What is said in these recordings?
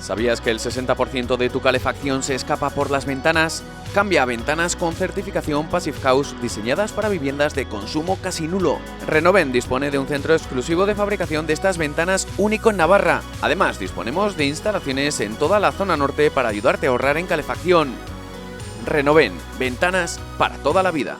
¿Sabías que el 60% de tu calefacción se escapa por las ventanas? Cambia a ventanas con certificación Passive House diseñadas para viviendas de consumo casi nulo. Renoven dispone de un centro exclusivo de fabricación de estas ventanas único en Navarra. Además, disponemos de instalaciones en toda la zona norte para ayudarte a ahorrar en calefacción. Renoven, ventanas para toda la vida.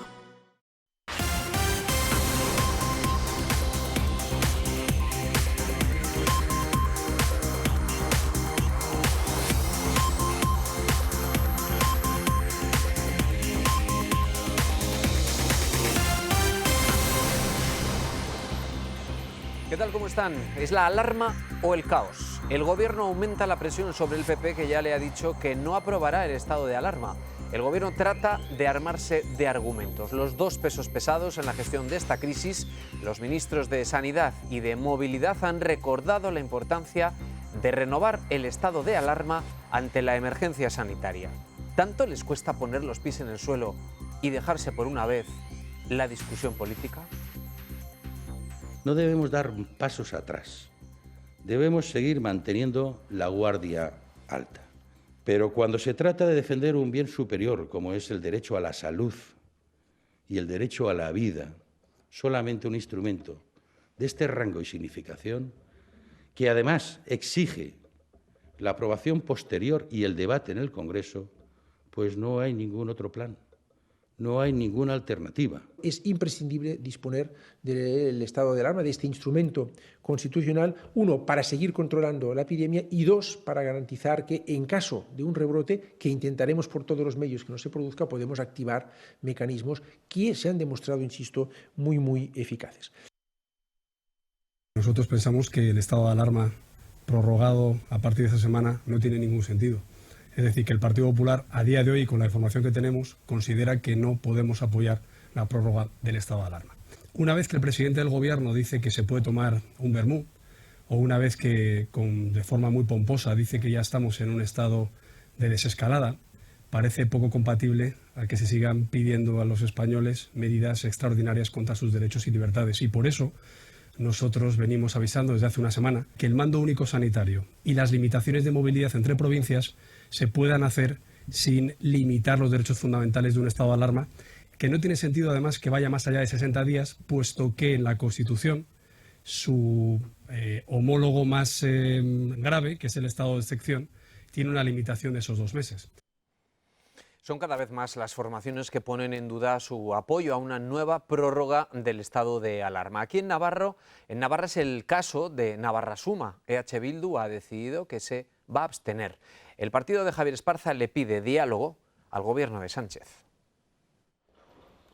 ¿Qué tal? ¿Cómo están? ¿Es la alarma o el caos? El gobierno aumenta la presión sobre el PP, que ya le ha dicho que no aprobará el estado de alarma. El gobierno trata de armarse de argumentos. Los dos pesos pesados en la gestión de esta crisis, los ministros de Sanidad y de Movilidad, han recordado la importancia de renovar el estado de alarma ante la emergencia sanitaria. ¿Tanto les cuesta poner los pies en el suelo y dejarse por una vez la discusión política? No debemos dar pasos atrás. Debemos seguir manteniendo la guardia alta. Pero cuando se trata de defender un bien superior, como es el derecho a la salud y el derecho a la vida, solamente un instrumento de este rango y significación, que además exige la aprobación posterior y el debate en el Congreso, pues no hay ningún otro plan. No hay ninguna alternativa. Es imprescindible disponer del estado de alarma, de este instrumento constitucional, uno, para seguir controlando la epidemia y dos, para garantizar que en caso de un rebrote, que intentaremos por todos los medios que no se produzca, podemos activar mecanismos que se han demostrado, insisto, muy eficaces. Nosotros pensamos que el estado de alarma prorrogado a partir de esta semana no tiene ningún sentido. Es decir, que el Partido Popular, a día de hoy, con la información que tenemos, considera que no podemos apoyar la prórroga del estado de alarma. Una vez que el presidente del Gobierno dice que se puede tomar un vermú, o una vez que, de forma muy pomposa, dice que ya estamos en un estado de desescalada, parece poco compatible a que se sigan pidiendo a los españoles medidas extraordinarias contra sus derechos y libertades. Y por eso nosotros venimos avisando desde hace una semana que el mando único sanitario y las limitaciones de movilidad entre provincias se puedan hacer sin limitar los derechos fundamentales de un estado de alarma, que no tiene sentido además que vaya más allá de 60 días, puesto que en la Constitución su homólogo más grave, que es el estado de excepción, tiene una limitación de esos 2 meses. Son cada vez más las formaciones que ponen en duda su apoyo a una nueva prórroga del estado de alarma. Aquí en Navarra es el caso de Navarra Suma. EH Bildu ha decidido que se va a abstener. El partido de Javier Esparza le pide diálogo al gobierno de Sánchez.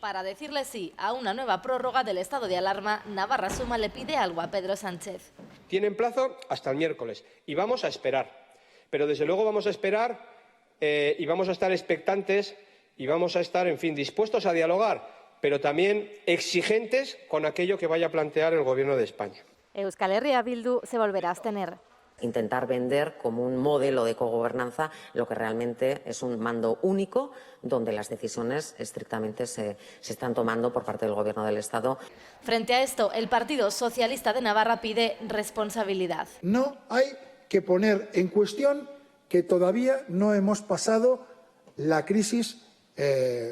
Para decirle sí a una nueva prórroga del estado de alarma, Navarra Suma le pide algo a Pedro Sánchez. Tienen plazo hasta el miércoles y vamos a esperar. Pero desde luego vamos a esperar y vamos a estar expectantes y vamos a estar, en fin, dispuestos a dialogar, pero también exigentes con aquello que vaya a plantear el Gobierno de España. Euskal Herria Bildu se volverá a abstener. Intentar vender como un modelo de cogobernanza lo que realmente es un mando único, donde las decisiones estrictamente se están tomando por parte del Gobierno del Estado. Frente a esto, el Partido Socialista de Navarra pide responsabilidad. No hay que poner en cuestión que todavía no hemos pasado la crisis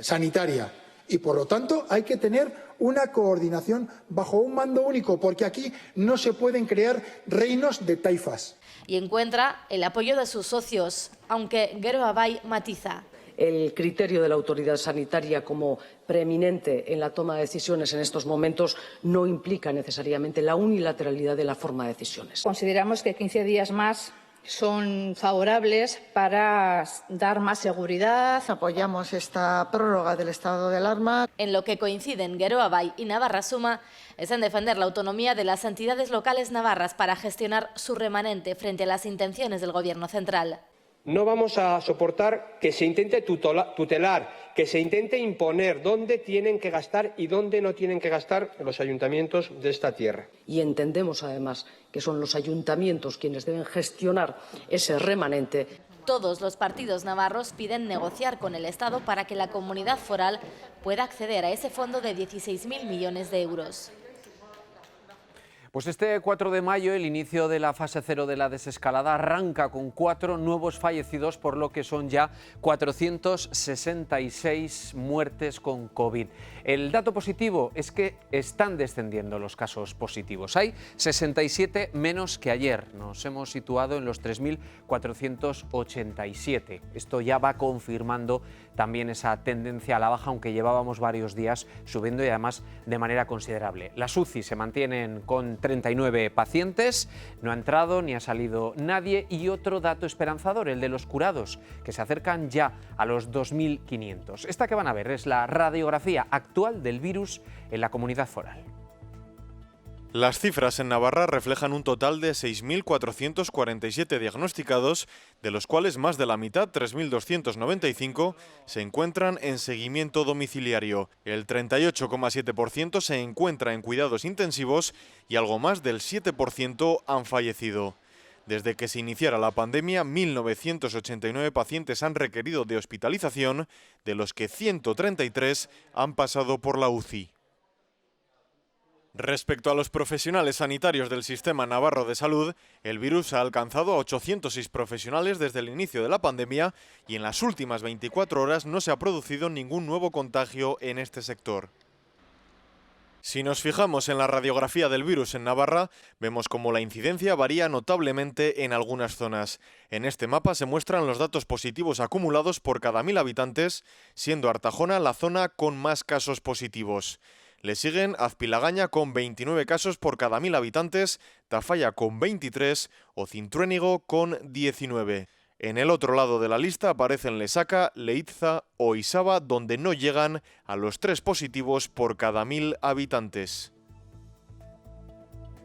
sanitaria y, por lo tanto, hay que tener una coordinación bajo un mando único, porque aquí no se pueden crear reinos de taifas. Y encuentra el apoyo de sus socios, aunque Geroa Bai matiza. El criterio de la autoridad sanitaria como preeminente en la toma de decisiones en estos momentos no implica necesariamente la unilateralidad de la forma de decisiones. Consideramos que 15 días más son favorables para dar más seguridad. Apoyamos esta prórroga del estado de alarma. En lo que coinciden Geroa Bai y Navarra Suma es en defender la autonomía de las entidades locales navarras para gestionar su remanente frente a las intenciones del Gobierno central. No vamos a soportar que se intente tutelar, que se intente imponer dónde tienen que gastar y dónde no tienen que gastar los ayuntamientos de esta tierra. Y entendemos, además, que son los ayuntamientos quienes deben gestionar ese remanente. Todos los partidos navarros piden negociar con el Estado para que la comunidad foral pueda acceder a ese fondo de 16.000 millones de euros. Pues este 4 de mayo el inicio de la fase 0 de la desescalada arranca con 4 nuevos fallecidos, por lo que son ya 466 muertes con COVID. El dato positivo es que están descendiendo los casos positivos. Hay 67 menos que ayer. Nos hemos situado en los 3.487. Esto ya va confirmando también esa tendencia a la baja, aunque llevábamos varios días subiendo y además de manera considerable. Las UCI se mantienen con 39 pacientes, no ha entrado ni ha salido nadie, y otro dato esperanzador, el de los curados, que se acercan ya a los 2.500. Esta que van a ver es la radiografía actual del virus en la comunidad foral. Las cifras en Navarra reflejan un total de 6.447 diagnosticados, de los cuales más de la mitad, 3.295, se encuentran en seguimiento domiciliario. El 38,7% se encuentra en cuidados intensivos y algo más del 7% han fallecido. Desde que se iniciara la pandemia, 1.989 pacientes han requerido de hospitalización, de los que 133 han pasado por la UCI. Respecto a los profesionales sanitarios del Sistema Navarro de Salud, el virus ha alcanzado a 806 profesionales desde el inicio de la pandemia y en las últimas 24 horas no se ha producido ningún nuevo contagio en este sector. Si nos fijamos en la radiografía del virus en Navarra, vemos cómo la incidencia varía notablemente en algunas zonas. En este mapa se muestran los datos positivos acumulados por cada 1.000 habitantes, siendo Artajona la zona con más casos positivos. Le siguen Azpilagaña con 29 casos por cada 1.000 habitantes, Tafalla con 23 o Cintruénigo con 19. En el otro lado de la lista aparecen Lesaca, Leitza o Isaba, donde no llegan a los 3 positivos por cada 1.000 habitantes.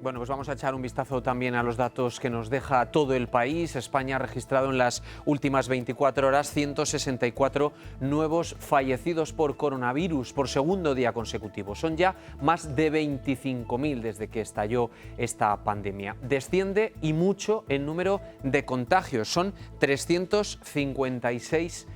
Bueno, pues vamos a echar un vistazo también a los datos que nos deja todo el país. España ha registrado en las últimas 24 horas 164 nuevos fallecidos por coronavirus por segundo día consecutivo. Son ya más de 25.000 desde que estalló esta pandemia. Desciende y mucho el número de contagios. Son 356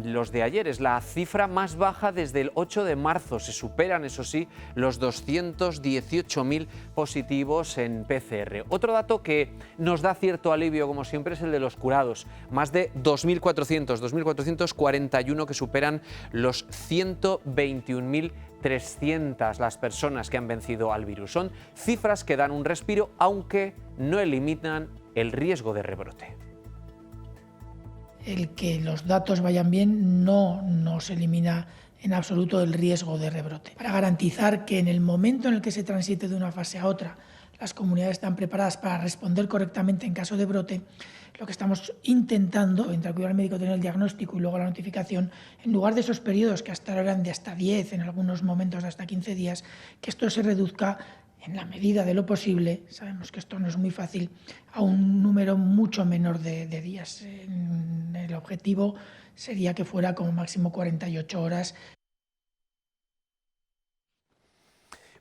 los de ayer. Es la cifra más baja desde el 8 de marzo. Se superan, eso sí, los 218.000 positivos en PCR. Otro dato que nos da cierto alivio, como siempre, es el de los curados. Más de 2.441 que superan los 121.300 las personas que han vencido al virus. Son cifras que dan un respiro, aunque no eliminan el riesgo de rebrote. El que los datos vayan bien no nos elimina en absoluto el riesgo de rebrote. Para garantizar que en el momento en el que se transite de una fase a otra, las comunidades están preparadas para responder correctamente en caso de brote, lo que estamos intentando, entre el cuidado médico, tener el diagnóstico y luego la notificación, en lugar de esos periodos que hasta ahora eran de hasta 10, en algunos momentos de hasta 15 días, que esto se reduzca en la medida de lo posible, sabemos que esto no es muy fácil, a un número mucho menor de días. El objetivo sería que fuera como máximo 48 horas.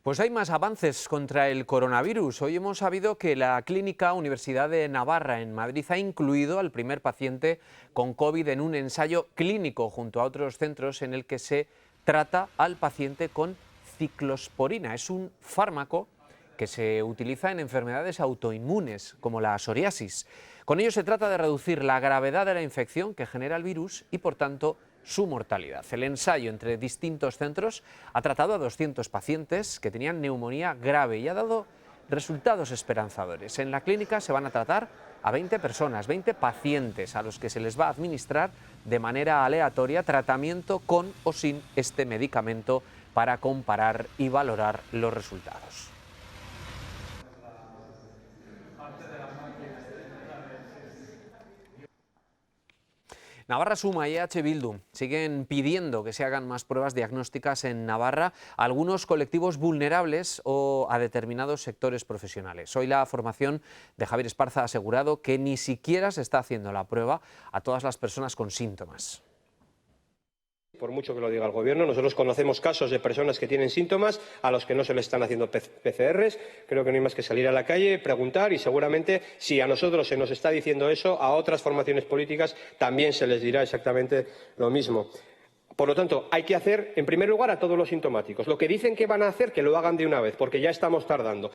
Pues hay más avances contra el coronavirus. Hoy hemos sabido que la Clínica Universidad de Navarra en Madrid ha incluido al primer paciente con COVID en un ensayo clínico junto a otros centros en el que se trata al paciente con ciclosporina. Es un fármaco que se utiliza en enfermedades autoinmunes como la psoriasis. Con ello se trata de reducir la gravedad de la infección que genera el virus y, por tanto, su mortalidad. El ensayo entre distintos centros ha tratado a 200 pacientes que tenían neumonía grave y ha dado resultados esperanzadores. En la clínica se van a tratar a 20 personas, 20 pacientes a los que se les va a administrar de manera aleatoria tratamiento con o sin este medicamento para comparar y valorar los resultados. Navarra Suma y EH Bildu siguen pidiendo que se hagan más pruebas diagnósticas en Navarra a algunos colectivos vulnerables o a determinados sectores profesionales. Hoy la formación de Javier Esparza ha asegurado que ni siquiera se está haciendo la prueba a todas las personas con síntomas. Por mucho que lo diga el Gobierno, nosotros conocemos casos de personas que tienen síntomas a los que no se les están haciendo PCRs. Creo que no hay más que salir a la calle, preguntar y seguramente si a nosotros se nos está diciendo eso, a otras formaciones políticas también se les dirá exactamente lo mismo. Por lo tanto, hay que hacer, en primer lugar, a todos los sintomáticos. Lo que dicen que van a hacer, que lo hagan de una vez, porque ya estamos tardando.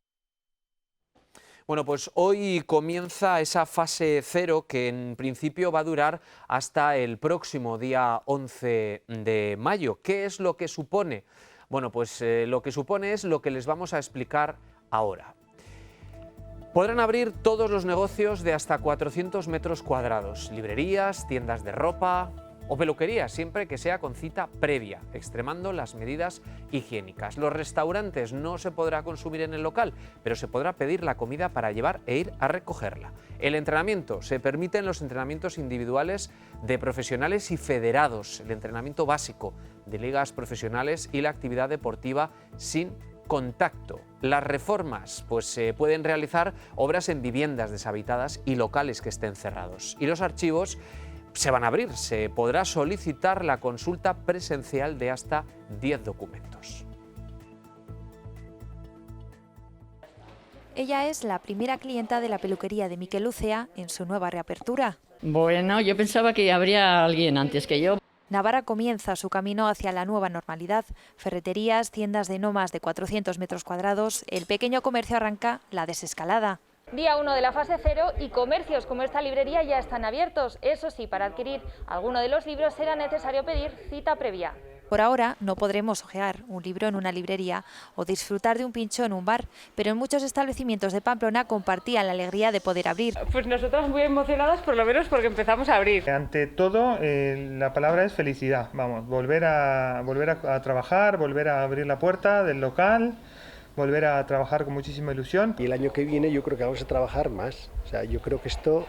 Bueno, pues hoy comienza esa fase 0 que en principio va a durar hasta el próximo día 11 de mayo. ¿Qué es lo que supone? Bueno, pues lo que supone es lo que les vamos a explicar ahora. Podrán abrir todos los negocios de hasta 400 metros cuadrados, librerías, tiendas de ropa o peluquerías, siempre que sea con cita previa, extremando las medidas higiénicas. Los restaurantes no se podrá consumir en el local, pero se podrá pedir la comida para llevar e ir a recogerla. El entrenamiento, se permiten los entrenamientos individuales de profesionales y federados, el entrenamiento básico de ligas profesionales y la actividad deportiva sin contacto. Las reformas, pues se pueden realizar obras en viviendas deshabitadas y locales que estén cerrados. Y los archivos se van a abrir, se podrá solicitar la consulta presencial de hasta 10 documentos. Ella es la primera clienta de la peluquería de Miquel Lucea en su nueva reapertura. Bueno, yo pensaba que habría alguien antes que yo. Navarra comienza su camino hacia la nueva normalidad. Ferreterías, tiendas de no más de 400 metros cuadrados, el pequeño comercio arranca la desescalada. Día 1 de la fase 0 y comercios como esta librería ya están abiertos. Eso sí, para adquirir alguno de los libros será necesario pedir cita previa. Por ahora no podremos hojear un libro en una librería o disfrutar de un pincho en un bar, pero en muchos establecimientos de Pamplona compartían la alegría de poder abrir. Pues nosotras muy emocionadas, por lo menos porque empezamos a abrir. Ante todo, la palabra es felicidad. Vamos, volver a trabajar, volver a abrir la puerta del local, volver a trabajar con muchísima ilusión. Y el año que viene yo creo que vamos a trabajar más. O sea, yo creo que esto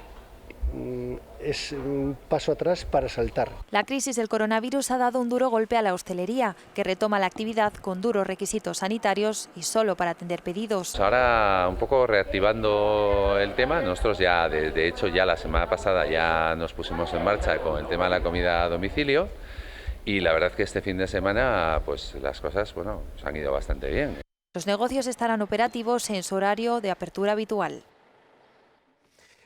es un paso atrás para saltar. La crisis del coronavirus ha dado un duro golpe a la hostelería, que retoma la actividad con duros requisitos sanitarios y solo para atender pedidos. Ahora un poco reactivando el tema, nosotros ya, de hecho ya la semana pasada ya nos pusimos en marcha con el tema de la comida a domicilio y la verdad es que este fin de semana pues las cosas se han ido bastante bien. Los negocios estarán operativos en su horario de apertura habitual.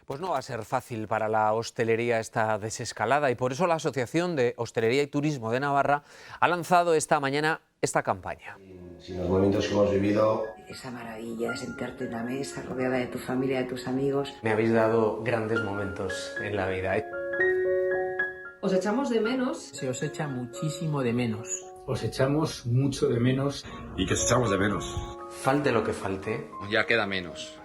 Pues no va a ser fácil para la hostelería esta desescalada y por eso la Asociación de Hostelería y Turismo de Navarra ha lanzado esta mañana esta campaña. Sin los momentos que hemos vivido, esa maravilla de sentarte en la mesa rodeada de tu familia, de tus amigos. Me habéis dado grandes momentos en la vida. Os echamos de menos. Se os echa muchísimo de menos. Os echamos mucho de menos. Y que os echamos de menos. Falte lo que falte. Ya queda menos.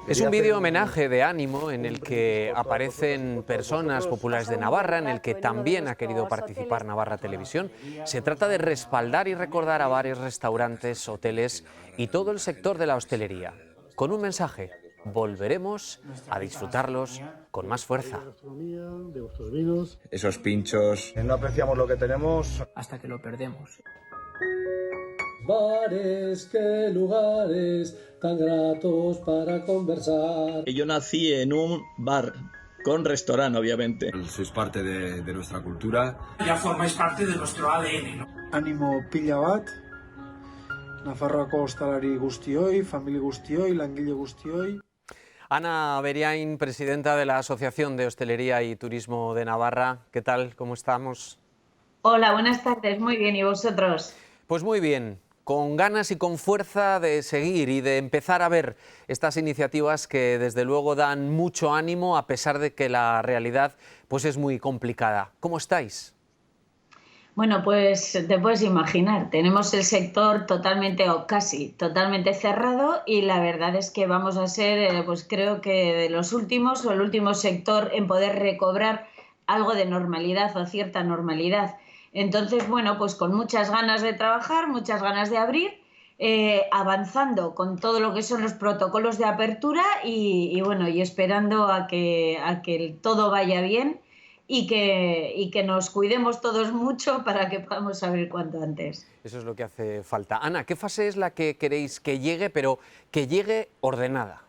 Es un vídeo homenaje de ánimo en el que aparecen personas populares de Navarra, en el que también ha querido participar Navarra Televisión. Se trata de respaldar y recordar a bares, restaurantes, hoteles y todo el sector de la hostelería. Con un mensaje: volveremos a disfrutarlos con más fuerza. De vuestros vinos. Esos pinchos. No apreciamos lo que tenemos hasta que lo perdemos. Bares, qué lugares tan gratos para conversar. Yo nací en un bar con restaurante, obviamente. Sois parte de nuestra cultura. Ya formáis parte de nuestro ADN, ¿no? Ánimo pila bat, Nafarroako hostalari guztioi, familia guztioi, langile guztioi. Ana Beriain, presidenta de la Asociación de Hostelería y Turismo de Navarra. ¿Qué tal? ¿Cómo estamos? Hola, buenas tardes. Muy bien. ¿Y vosotros? Pues muy bien. Con ganas y con fuerza de seguir y de empezar a ver estas iniciativas que desde luego dan mucho ánimo a pesar de que la realidad pues es muy complicada. ¿Cómo estáis? Bueno, pues te puedes imaginar, tenemos el sector totalmente o casi totalmente cerrado y la verdad es que vamos a ser, pues creo que de los últimos o el último sector en poder recobrar algo de normalidad o cierta normalidad. Entonces, bueno, pues con muchas ganas de trabajar, muchas ganas de abrir, avanzando con todo lo que son los protocolos de apertura y bueno, y esperando a que todo vaya bien y que nos cuidemos todos mucho para que podamos abrir cuanto antes. Eso es lo que hace falta. Ana, ¿qué fase es la que queréis que llegue, pero que llegue ordenada?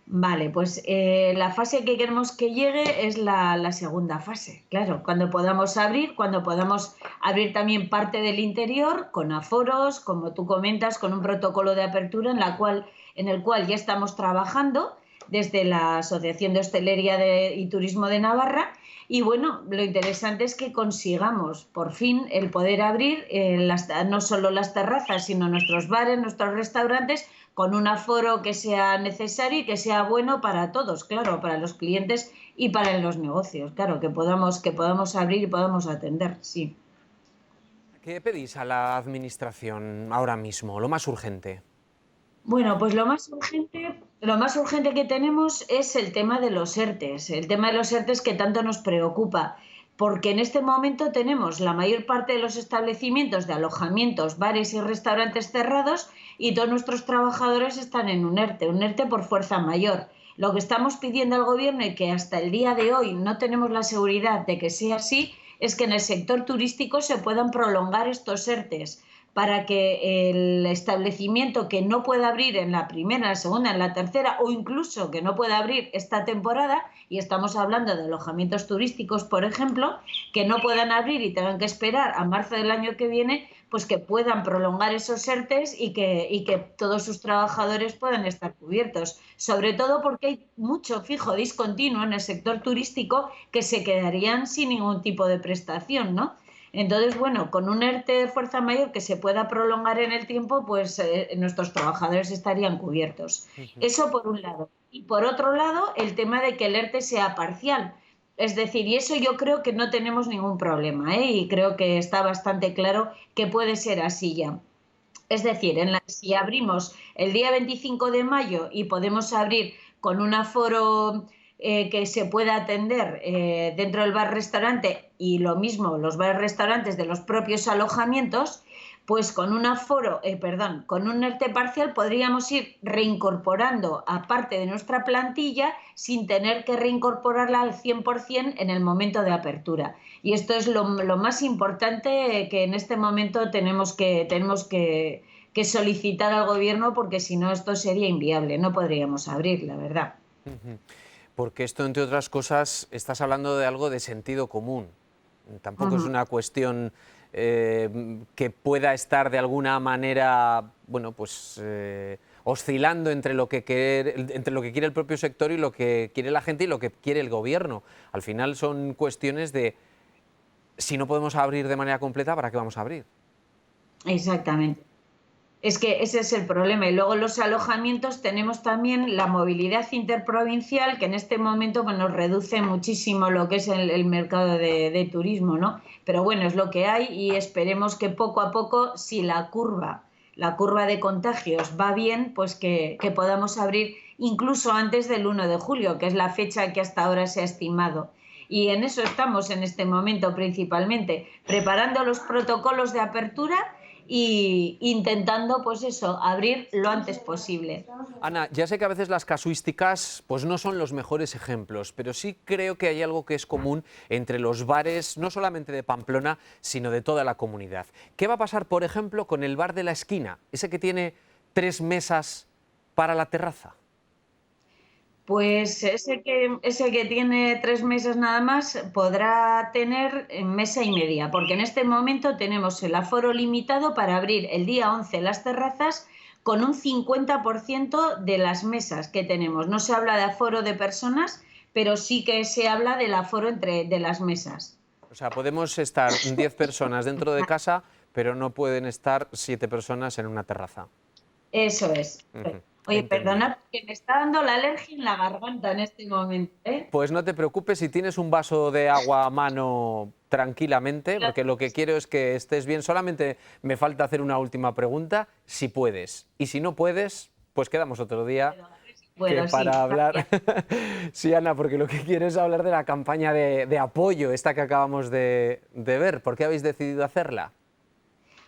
Vale, pues la fase que queremos que llegue es la segunda fase, claro, cuando podamos abrir también parte del interior con aforos, como tú comentas, con un protocolo de apertura en el cual ya estamos trabajando desde la Asociación de Hostelería y Turismo de Navarra. Y bueno, lo interesante es que consigamos por fin el poder abrir no solo las terrazas, sino nuestros bares, nuestros restaurantes, con un aforo que sea necesario y que sea bueno para todos, claro, para los clientes y para los negocios, claro, que podamos abrir y podamos atender, sí. ¿Qué pedís a la Administración ahora mismo, lo más urgente? Bueno, pues lo más urgente que tenemos es el tema de los ERTEs, que tanto nos preocupa, porque en este momento tenemos la mayor parte de los establecimientos de alojamientos, bares y restaurantes cerrados y todos nuestros trabajadores están en un ERTE por fuerza mayor. Lo que estamos pidiendo al Gobierno y que hasta el día de hoy no tenemos la seguridad de que sea así, es que en el sector turístico se puedan prolongar estos ERTEs para que el establecimiento que no pueda abrir en la primera, en la segunda, en la tercera o incluso que no pueda abrir esta temporada, y estamos hablando de alojamientos turísticos, por ejemplo, que no puedan abrir y tengan que esperar a marzo del año que viene, pues que puedan prolongar esos ERTEs y que todos sus trabajadores puedan estar cubiertos. Sobre todo porque hay mucho fijo discontinuo en el sector turístico que se quedarían sin ningún tipo de prestación, ¿no? Entonces, bueno, con un ERTE de fuerza mayor que se pueda prolongar en el tiempo, pues nuestros trabajadores estarían cubiertos. Eso por un lado. Y por otro lado, el tema de que el ERTE sea parcial. Es decir, y eso yo creo que no tenemos ningún problema, y creo que está bastante claro que puede ser así ya. Es decir, si abrimos el día 25 de mayo y podemos abrir con un aforo que se pueda atender dentro del bar-restaurante y lo mismo los bares-restaurantes de los propios alojamientos, pues con un con un ERTE parcial podríamos ir reincorporando a parte de nuestra plantilla sin tener que reincorporarla al 100% en el momento de apertura. Y esto es lo más importante que en este momento tenemos que solicitar al Gobierno, porque si no esto sería inviable, no podríamos abrir, la verdad. Porque esto, entre otras cosas, estás hablando de algo de sentido común. Tampoco es una cuestión que pueda estar de alguna manera, bueno, pues oscilando entre lo que quiere el propio sector y lo que quiere la gente y lo que quiere el Gobierno. Al final son cuestiones de, si no podemos abrir de manera completa, ¿para qué vamos a abrir? Exactamente. Es que ese es el problema. Y luego los alojamientos tenemos también la movilidad interprovincial, que en este momento pues, nos reduce muchísimo lo que es el mercado de turismo, ¿no? Pero bueno, es lo que hay y esperemos que poco a poco, si la curva de contagios va bien, pues que podamos abrir incluso antes del 1 de julio, que es la fecha que hasta ahora se ha estimado. Y en eso estamos en este momento principalmente, preparando los protocolos de apertura y intentando, pues eso, abrir lo antes posible. Ana, ya sé que a veces las casuísticas pues no son los mejores ejemplos, pero sí creo que hay algo que es común entre los bares, no solamente de Pamplona, sino de toda la comunidad. ¿Qué va a pasar, por ejemplo, con el bar de la esquina, ese que tiene 3 mesas para la terraza? Pues ese que tiene 3 mesas nada más podrá tener mesa y media, porque en este momento tenemos el aforo limitado para abrir el día 11 las terrazas con un 50% de las mesas que tenemos. No se habla de aforo de personas, pero sí que se habla del aforo de las mesas. O sea, podemos estar 10 personas dentro de casa, pero no pueden estar 7 personas en una terraza. Eso es. Oye, perdona, que me está dando la alergia en la garganta en este momento, ¿eh? Pues no te preocupes, si tienes un vaso de agua a mano tranquilamente, porque lo que quiero es que estés bien. Solamente me falta hacer una última pregunta, si puedes. Y si no puedes, pues quedamos otro día para hablar. Sí, Ana, porque lo que quiero es hablar de la campaña de apoyo, esta que acabamos de ver. ¿Por qué habéis decidido hacerla?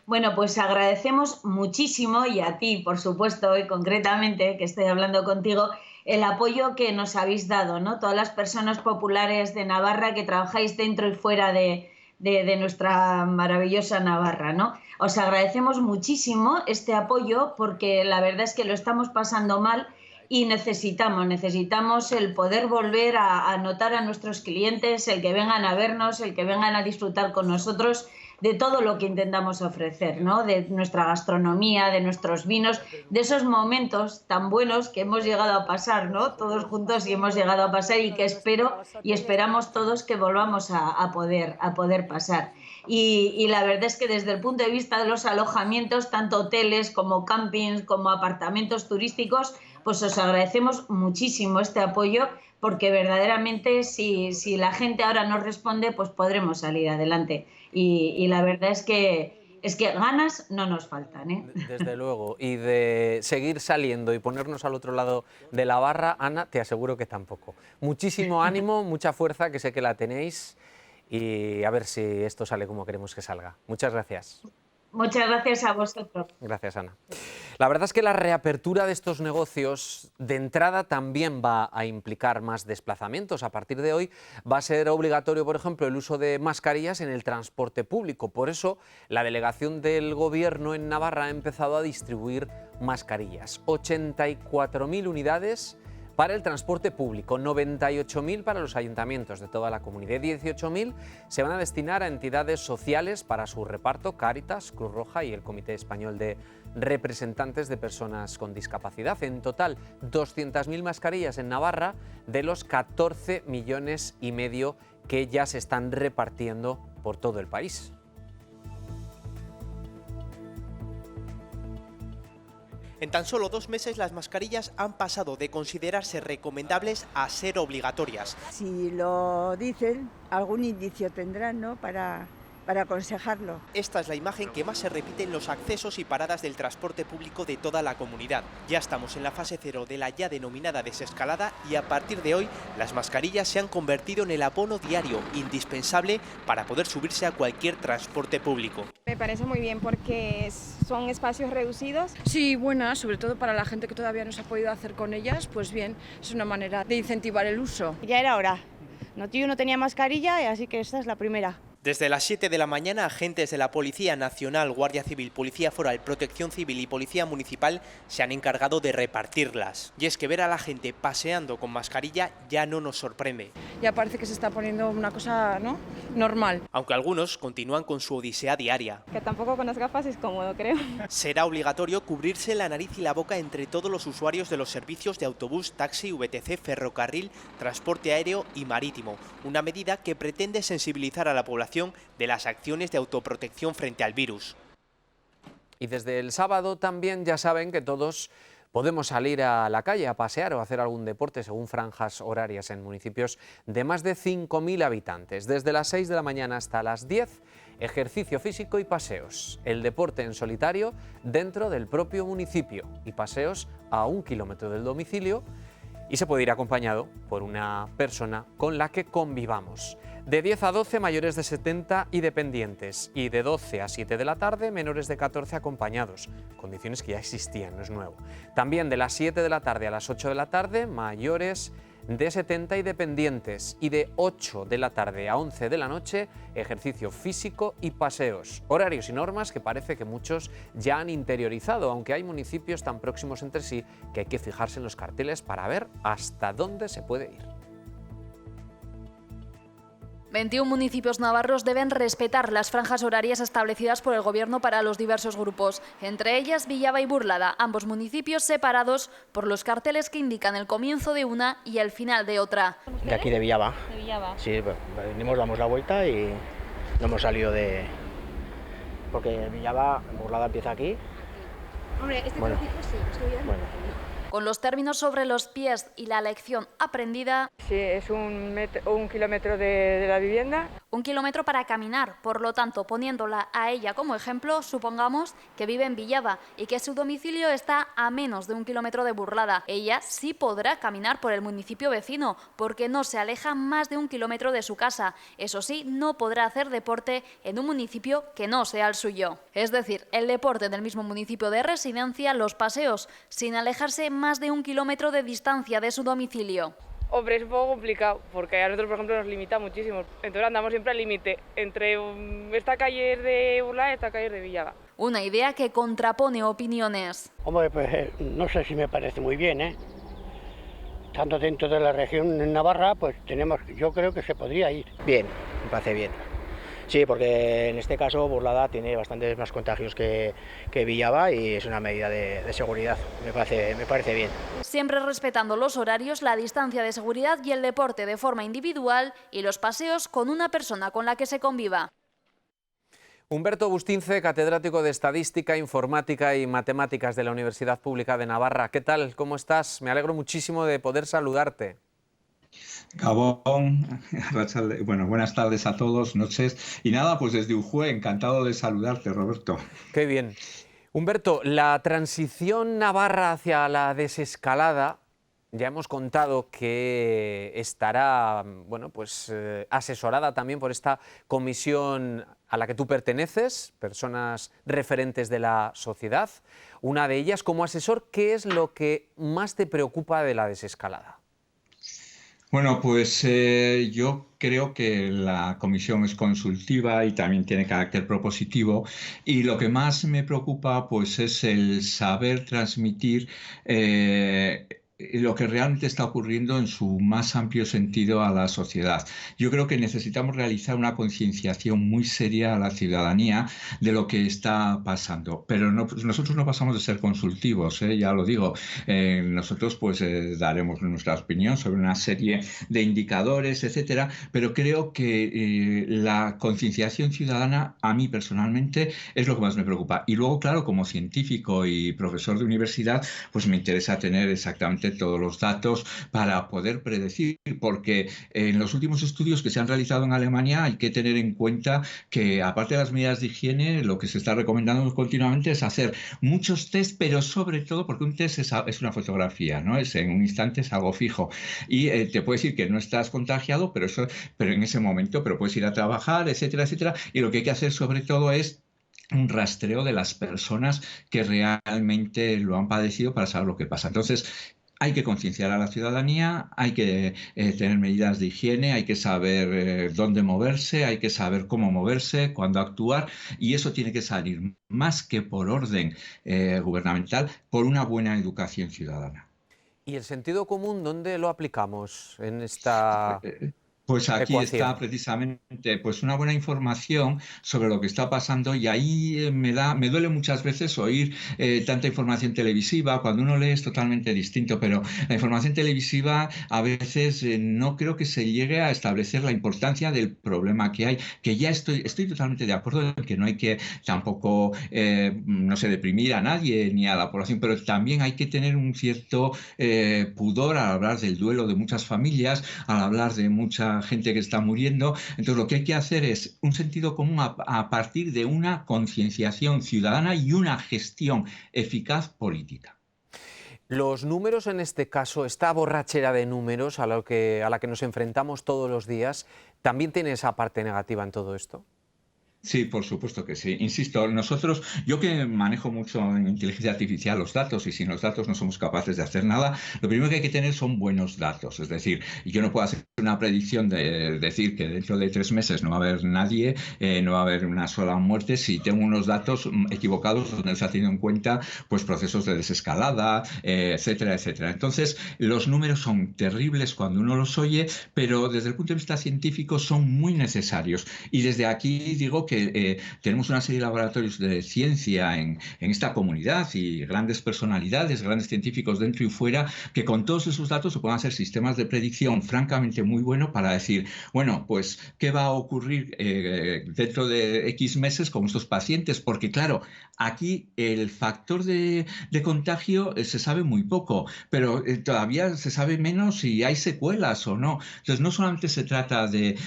Bueno, pues agradecemos muchísimo, y a ti, por supuesto, hoy concretamente, que estoy hablando contigo, el apoyo que nos habéis dado, ¿no? Todas las personas populares de Navarra que trabajáis dentro y fuera de nuestra maravillosa Navarra, ¿no? Os agradecemos muchísimo este apoyo porque la verdad es que lo estamos pasando mal y necesitamos el poder volver a notar a nuestros clientes, el que vengan a vernos, el que vengan a disfrutar con nosotros. de todo lo que intentamos ofrecer, ¿no? De nuestra gastronomía, de nuestros vinos, de esos momentos tan buenos que hemos llegado a pasar, ¿no? Todos juntos y hemos llegado a pasar y que espero y esperamos todos que volvamos a poder pasar. Y la verdad es que desde el punto de vista de los alojamientos, tanto hoteles como campings, como apartamentos turísticos, pues os agradecemos muchísimo este apoyo, porque verdaderamente si la gente ahora nos responde, pues podremos salir adelante. Y la verdad es que ganas no nos faltan, ¿eh? Desde luego. Y de seguir saliendo y ponernos al otro lado de la barra, Ana, te aseguro que tampoco. Muchísimo ánimo, mucha fuerza, que sé que la tenéis. Y a ver si esto sale como queremos que salga. Muchas gracias. Muchas gracias a vosotros. Gracias, Ana. La verdad es que la reapertura de estos negocios de entrada también va a implicar más desplazamientos. A partir de hoy va a ser obligatorio, por ejemplo, el uso de mascarillas en el transporte público. Por eso, la delegación del Gobierno en Navarra ha empezado a distribuir mascarillas. 84.000 unidades para el transporte público, 98.000 para los ayuntamientos de toda la comunidad, 18.000 se van a destinar a entidades sociales para su reparto, Cáritas, Cruz Roja y el Comité Español de Representantes de Personas con Discapacidad. En total, 200.000 mascarillas en Navarra de los 14,5 millones que ya se están repartiendo por todo el país. En tan solo 2 meses las mascarillas han pasado de considerarse recomendables a ser obligatorias. Si lo dicen, algún indicio tendrán, ¿no?, para aconsejarlo. Esta es la imagen que más se repite en los accesos y paradas del transporte público de toda la comunidad. Ya estamos en la fase 0 de la ya denominada desescalada y a partir de hoy las mascarillas se han convertido en el abono diario indispensable para poder subirse a cualquier transporte público. Me parece muy bien porque son espacios reducidos. Sí, buenas, sobre todo para la gente que todavía no se ha podido hacer con ellas, pues bien, es una manera de incentivar el uso. Ya era hora. Yo no tenía mascarilla, así que esta es la primera. Desde las 7 de la mañana, agentes de la Policía Nacional, Guardia Civil, Policía Foral, Protección Civil y Policía Municipal se han encargado de repartirlas. Y es que ver a la gente paseando con mascarilla ya no nos sorprende. Ya parece que se está poniendo una cosa, ¿no?, normal. Aunque algunos continúan con su odisea diaria. Que tampoco con las gafas es cómodo, creo. Será obligatorio cubrirse la nariz y la boca entre todos los usuarios de los servicios de autobús, taxi, VTC, ferrocarril, transporte aéreo y marítimo. Una medida que pretende sensibilizar a la población de las acciones de autoprotección frente al virus. Y desde el sábado también ya saben que todos podemos salir a la calle a pasear o hacer algún deporte según franjas horarias en municipios de más de 5.000 habitantes. Desde las 6 de la mañana hasta las 10, ejercicio físico y paseos. El deporte en solitario dentro del propio municipio y paseos a 1 kilómetro del domicilio, y se puede ir acompañado por una persona con la que convivamos. De 10 a 12 mayores de 70 y dependientes, y de 12 a 7 de la tarde menores de 14 acompañados, condiciones que ya existían, no es nuevo. También de las 7 de la tarde a las 8 de la tarde mayores de 70 y dependientes, y de 8 de la tarde a 11 de la noche ejercicio físico y paseos. Horarios y normas que parece que muchos ya han interiorizado, aunque hay municipios tan próximos entre sí que hay que fijarse en los carteles para ver hasta dónde se puede ir. 21 municipios navarros deben respetar las franjas horarias establecidas por el Gobierno para los diversos grupos, entre ellas Villava y Burlada, ambos municipios separados por los carteles que indican el comienzo de una y el final de otra. De aquí de Villava. De Villava. Sí, venimos, damos la vuelta y no hemos salido de... Porque Villava, Burlada empieza aquí. Hombre, este trocito sí, estoy viendo. Bueno. Con los términos sobre los pies y la lección aprendida... Sí, es 1 kilómetro de la vivienda. 1 kilómetro para caminar, por lo tanto, poniéndola a ella como ejemplo, supongamos que vive en Villava y que su domicilio está a menos de 1 kilómetro de Burlada. Ella sí podrá caminar por el municipio vecino, porque no se aleja más de 1 kilómetro de su casa. Eso sí, no podrá hacer deporte en un municipio que no sea el suyo. Es decir, el deporte del mismo municipio de residencia, los paseos, sin alejarse más de 1 kilómetro de distancia de su domicilio. Hombre, es un poco complicado, porque a nosotros, por ejemplo, nos limita muchísimo. Entonces andamos siempre al límite entre esta calle de Burlada y esta calle de Villava. Una idea que contrapone opiniones. Hombre, pues no sé si me parece muy bien, ¿eh? Estando dentro de la región en Navarra, pues yo creo que se podría ir. Bien, me parece bien. Sí, porque en este caso Burlada tiene bastantes más contagios que Villava y es una medida de seguridad, me parece bien. Siempre respetando los horarios, la distancia de seguridad y el deporte de forma individual y los paseos con una persona con la que se conviva. Humberto Bustince, catedrático de Estadística, Informática y Matemáticas de la Universidad Pública de Navarra. ¿Qué tal? ¿Cómo estás? Me alegro muchísimo de poder saludarte. Gabón, bueno, buenas tardes a todos, noches. Y nada, pues desde Ujue, encantado de saludarte, Roberto. Qué bien. Humberto, la transición navarra hacia la desescalada, ya hemos contado que estará, bueno, pues asesorada también por esta comisión a la que tú perteneces, personas referentes de la sociedad. Una de ellas, como asesor, ¿qué es lo que más te preocupa de la desescalada? Bueno, pues yo creo que la comisión es consultiva y también tiene carácter propositivo, y lo que más me preocupa pues es el saber transmitir lo que realmente está ocurriendo en su más amplio sentido a la sociedad. Yo creo que necesitamos realizar una concienciación muy seria a la ciudadanía de lo que está pasando, pero nosotros no pasamos de ser consultivos, ya lo digo. Nosotros pues daremos nuestra opinión sobre una serie de indicadores, etcétera, pero creo que la concienciación ciudadana a mí personalmente es lo que más me preocupa. Y luego, claro, como científico y profesor de universidad, pues me interesa tener exactamente todos los datos para poder predecir, porque en los últimos estudios que se han realizado en Alemania hay que tener en cuenta que, aparte de las medidas de higiene, lo que se está recomendando continuamente es hacer muchos test, pero sobre todo porque un test es una fotografía, ¿no? Es en un instante, es algo fijo, y te puede decir que no estás contagiado, pero en ese momento, pero puedes ir a trabajar, etcétera, etcétera, y lo que hay que hacer sobre todo es un rastreo de las personas que realmente lo han padecido para saber lo que pasa. Entonces, hay que concienciar a la ciudadanía, hay que tener medidas de higiene, hay que saber dónde moverse, hay que saber cómo moverse, cuándo actuar, y eso tiene que salir más que por orden gubernamental, por una buena educación ciudadana. ¿Y el sentido común dónde lo aplicamos en esta Pues aquí ecuación? está precisamente pues una buena información sobre lo que está pasando, y ahí me duele muchas veces oír tanta información televisiva. Cuando uno lee es totalmente distinto, pero la información televisiva a veces no creo que se llegue a establecer la importancia del problema que hay, que ya estoy totalmente de acuerdo en que no hay que tampoco, no sé, deprimir a nadie ni a la población, pero también hay que tener un cierto pudor al hablar del duelo de muchas familias, al hablar de mucha gente que está muriendo. Entonces lo que hay que hacer es un sentido común a partir de una concienciación ciudadana y una gestión eficaz política. Los números en este caso, esta borrachera de números a la que nos enfrentamos todos los días, ¿también tiene esa parte negativa en todo esto? Sí, por supuesto que sí. Insisto, yo que manejo mucho en inteligencia artificial los datos, y sin los datos no somos capaces de hacer nada, lo primero que hay que tener son buenos datos. Es decir, yo no puedo hacer una predicción de decir que dentro de 3 meses no va a haber nadie, no va a haber una sola muerte, si tengo unos datos equivocados donde se ha tenido en cuenta pues procesos de desescalada, etcétera, etcétera. Entonces, los números son terribles cuando uno los oye, pero desde el punto de vista científico son muy necesarios. Y desde aquí digo que tenemos una serie de laboratorios de ciencia en esta comunidad, y grandes personalidades, grandes científicos dentro y fuera, que con todos esos datos se pueden hacer sistemas de predicción francamente muy buenos para decir, bueno, pues qué va a ocurrir dentro de X meses con estos pacientes, porque claro, aquí el factor de contagio se sabe muy poco, pero todavía se sabe menos si hay secuelas o no. Entonces no solamente se trata de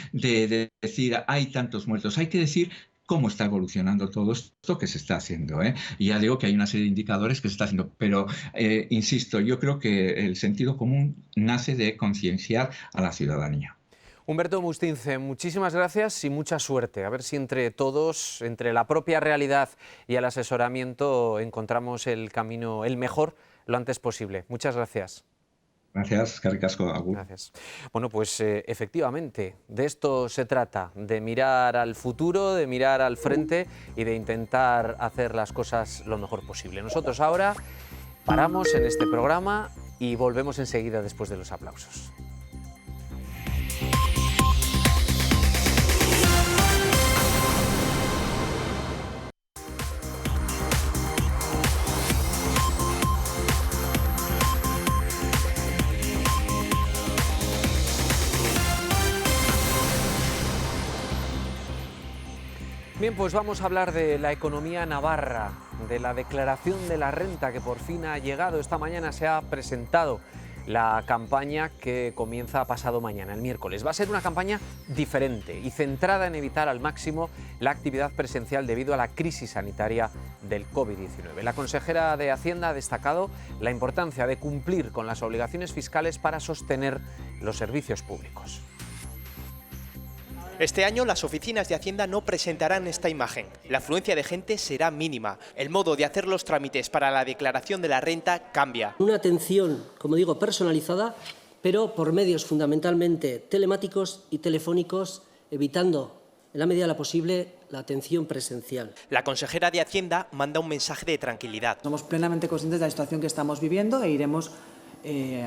decir hay tantos muertos, hay que decir cómo está evolucionando todo esto que se está haciendo, Y ya digo que hay una serie de indicadores que se está haciendo, pero insisto, yo creo que el sentido común nace de concienciar a la ciudadanía. Humberto Bustince, muchísimas gracias y mucha suerte. A ver si entre todos, entre la propia realidad y el asesoramiento, encontramos el camino, el mejor, lo antes posible. Muchas gracias. Gracias, eskerrik asko, agur. Gracias. Bueno, pues efectivamente, de esto se trata, de mirar al futuro, de mirar al frente y de intentar hacer las cosas lo mejor posible. Nosotros ahora paramos en este programa y volvemos enseguida después de los aplausos. Bien, pues vamos a hablar de la economía navarra, de la declaración de la renta que por fin ha llegado. Esta mañana se ha presentado la campaña que comienza pasado mañana, el miércoles. Va a ser una campaña diferente y centrada en evitar al máximo la actividad presencial debido a la crisis sanitaria del COVID-19. La consejera de Hacienda ha destacado la importancia de cumplir con las obligaciones fiscales para sostener los servicios públicos. Este año las oficinas de Hacienda no presentarán esta imagen. La afluencia de gente será mínima. El modo de hacer los trámites para la declaración de la renta cambia. Una atención, como digo, personalizada, pero por medios fundamentalmente telemáticos y telefónicos, evitando, en la medida de lo posible, la atención presencial. La consejera de Hacienda manda un mensaje de tranquilidad. Somos plenamente conscientes de la situación que estamos viviendo e iremos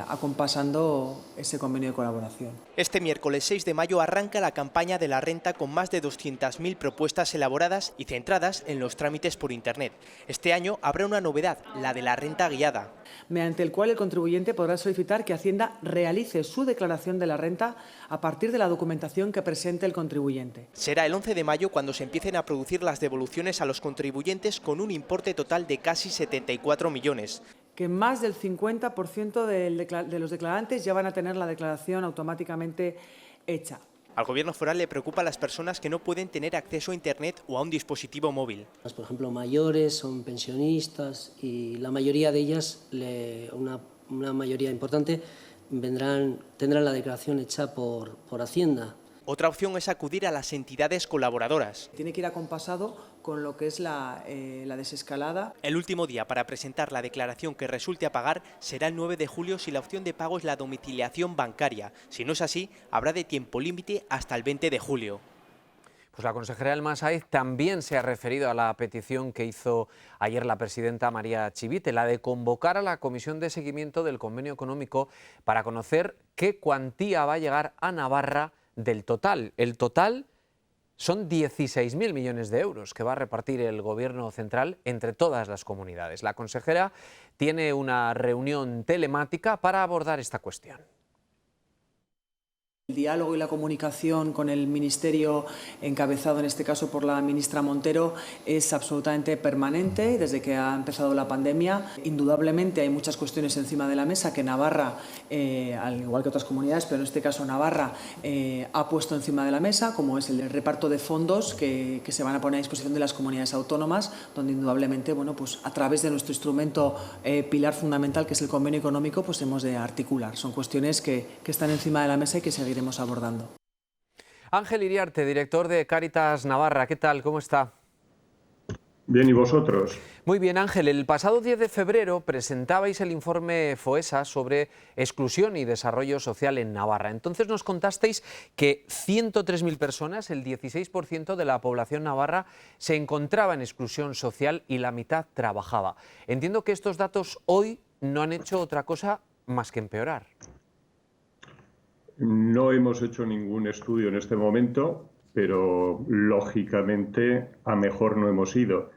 acompasando ese convenio de colaboración. Este miércoles 6 de mayo arranca la campaña de la renta con más de 200.000 propuestas elaboradas y centradas en los trámites por Internet. Este año habrá una novedad, la de la renta guiada, mediante el cual el contribuyente podrá solicitar que Hacienda realice su declaración de la renta a partir de la documentación que presente el contribuyente. Será el 11 de mayo cuando se empiecen a producir las devoluciones a los contribuyentes con un importe total de casi 74 millones. Que más del 50% de los declarantes ya van a tener la declaración automáticamente hecha. Al Gobierno foral le preocupa a las personas que no pueden tener acceso a Internet o a un dispositivo móvil. Por ejemplo, mayores, son pensionistas y la mayoría de ellas, una mayoría importante, tendrán la declaración hecha por Hacienda. Otra opción es acudir a las entidades colaboradoras. Tiene que ir acompasado con lo que es la desescalada. El último día para presentar la declaración que resulte a pagar será el 9 de julio si la opción de pago es la domiciliación bancaria. Si no es así, habrá de tiempo límite hasta el 20 de julio. Pues la consejera Elma Sáez también se ha referido a la petición que hizo ayer la presidenta María Chivite, la de convocar a la comisión de seguimiento del convenio económico para conocer qué cuantía va a llegar a Navarra del total. El total son 16.000 millones de euros que va a repartir el Gobierno central entre todas las comunidades. La consejera tiene una reunión telemática para abordar esta cuestión. El diálogo y la comunicación con el Ministerio, encabezado en este caso por la ministra Montero, es absolutamente permanente desde que ha empezado la pandemia. Indudablemente hay muchas cuestiones encima de la mesa que Navarra, al igual que otras comunidades, pero en este caso Navarra, ha puesto encima de la mesa, como es el reparto de fondos que se van a poner a disposición de las comunidades autónomas, donde indudablemente, bueno, pues a través de nuestro instrumento pilar fundamental, que es el convenio económico, pues hemos de articular. Son cuestiones que están encima de la mesa y que seguiremos abordando. Ángel Iriarte, director de Cáritas Navarra, ¿qué tal? ¿Cómo está? Bien, ¿y vosotros? Muy bien, Ángel. El pasado 10 de febrero presentabais el informe FOESA sobre exclusión y desarrollo social en Navarra. Entonces nos contasteis que 103.000 personas, el 16% de la población navarra, se encontraba en exclusión social y la mitad trabajaba. Entiendo que estos datos hoy no han hecho otra cosa más que empeorar. No hemos hecho ningún estudio en este momento, pero lógicamente a mejor no hemos ido.